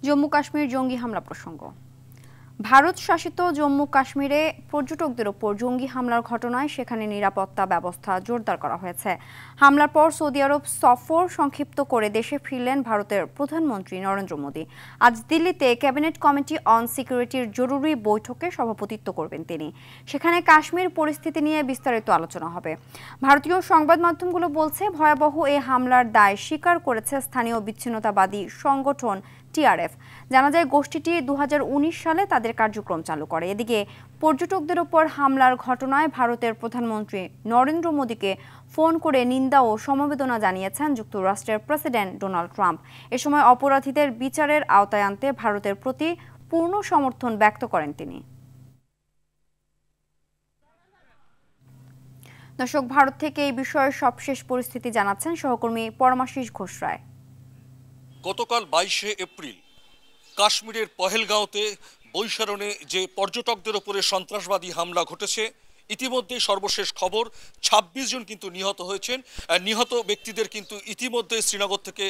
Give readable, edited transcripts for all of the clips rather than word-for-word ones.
জম্মু কাশ্মীর জঙ্গি হামলা প্রসঙ্গ। ভারত শাসিত জম্মু কাশ্মীরে পর্যটকদের ওপর জঙ্গি হামলার ঘটনায় সেখানে নিরাপত্তা ব্যবস্থা জোরদার করা হয়েছে। হামলার পর সৌদি আরব সফর সংক্ষিপ্ত করে দেশে ফিরলেন ভারতের প্রধানমন্ত্রী নরেন্দ্র মোদী। আজ দিল্লিতে ক্যাবিনেট কমিটি অন সিকিউরিটির জরুরি বৈঠকে সভাপতিত্ব করবেন তিনি। সেখানে কাশ্মীর পরিস্থিতি নিয়ে বিস্তারিত আলোচনা হবে। ভারতীয় সংবাদ মাধ্যমগুলো বলছে, ভয়াবহ এই হামলার দায় স্বীকার করেছে স্থানীয় বিচ্ছিন্নতাবাদী সংগঠন টিআরএফ। জানা যায়, গোষ্ঠীটি 2019 সালে তাদের কার্যক্রম চালু করে। এদিকে পর্যটকদের উপর হামলার ঘটনায় ভারতের প্রধানমন্ত্রী নরেন্দ্র মোদীকে ফোন করে নিন্দা ও সমবেদনা জানিয়েছেন যুক্তরাষ্ট্রের প্রেসিডেন্ট ডোনাল্ড ট্রাম্প। এ সময় অপরাধীদের বিচারের আওতায় আনতে ভারতের প্রতি পূর্ণ সমর্থন ব্যক্ত করেন তিনি। দর্শক, ভারত থেকে এই বিষয়ে সবশেষ পরিস্থিতি জানাচ্ছেন সহকর্মী পরমাশিস ঘোষ রায়। গতকাল 22শে এপ্রিল কাশ্মীরের পহেলগাঁওতে বৈশারণে যে পর্যটকদের উপরে সন্ত্রাসবাদী হামলা ঘটেছে, ইতিমধ্যে সর্বশেষ খবর 26 জন কিন্তু নিহত হয়েছেন। নিহত ব্যক্তিদের কিন্তু ইতিমধ্যে শ্রীনগর থেকে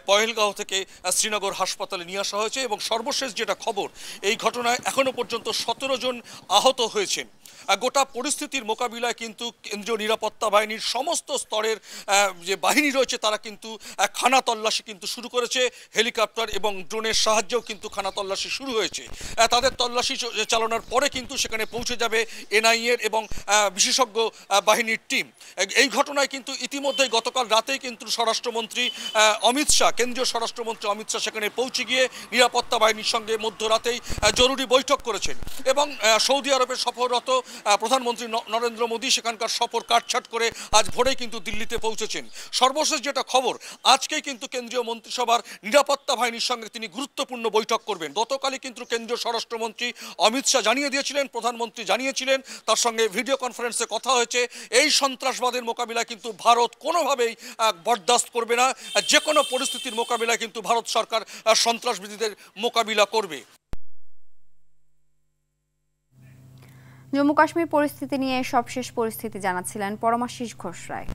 পহেলগাঁও থেকে শ্রীনগর হাসপাতালে নিয়ে আসা হয়েছে এবং সর্বশেষ যেটা খবর, এই ঘটনায় এখনো পর্যন্ত 17 জন আহত হয়েছেন। গোটা পরিস্থিতির মোকাবিলায় কিন্তু কেন্দ্রীয় নিরাপত্তা বাহিনীর সমস্ত স্তরের যে বাহিনী রয়েছে তারা কিন্তু খানা তল্লাশি কিন্তু শুরু করেছে। হেলিকপ্টার এবং ড্রোনের সাহায্যেও কিন্তু খানা তল্লাশি শুরু হয়েছে। তাদের তল্লাশি চালানোর পরে কিন্তু সেখানে পৌঁছে যাবে এনআইএর এবং বিশেষজ্ঞ বাহিনীর টিম। এই ঘটনায় কিন্তু ইতিমধ্যেই গতকাল রাতেই কিন্তু স্বরাষ্ট্রমন্ত্রী অমিত শাহ, কেন্দ্রীয় স্বরাষ্ট্রমন্ত্রী অমিত শাহ সেখানে পৌঁছে গিয়ে নিরাপত্তা বাহিনীর সঙ্গে মধ্যরাতেই জরুরি বৈঠক করেছেন এবং সৌদি আরবের সফররত প্রধানমন্ত্রী নরেন্দ্র মোদী সেখানকার সফর কাটছাট করে আজ ভোরেই কিন্তু দিল্লিতে পৌঁছেছেন। সর্বশেষ যেটা খবর, আজকেই কিন্তু কেন্দ্রীয় মন্ত্রিসভার নিরাপত্তা বাহিনীর সঙ্গে তিনি গুরুত্বপূর্ণ বৈঠক করবেন। গতকালই কিন্তু কেন্দ্রীয় স্বরাষ্ট্রমন্ত্রী অমিত শাহ জানিয়ে দিয়েছিলেন, প্রধানমন্ত্রী জানিয়েছিলেন, তার সঙ্গে ভিডিও কনফারেন্সে কথা হয়েছে, এই সন্ত্রাসবাদের মোকাবিলায় কিন্তু ভারত কোনোভাবেই বরদাস্ত করবে না। যে কোনো পরিস্থিতির মোকাবিলায় কিন্তু ভারত সরকার সন্ত্রাসবাদীদের মোকাবিলা করবে। জম্মু কাশ্মীর পরিস্থিতি নিয়ে সবশেষ পরিস্থিতি জানাচ্ছিলেন পরমাশিস ঘোষ রায়।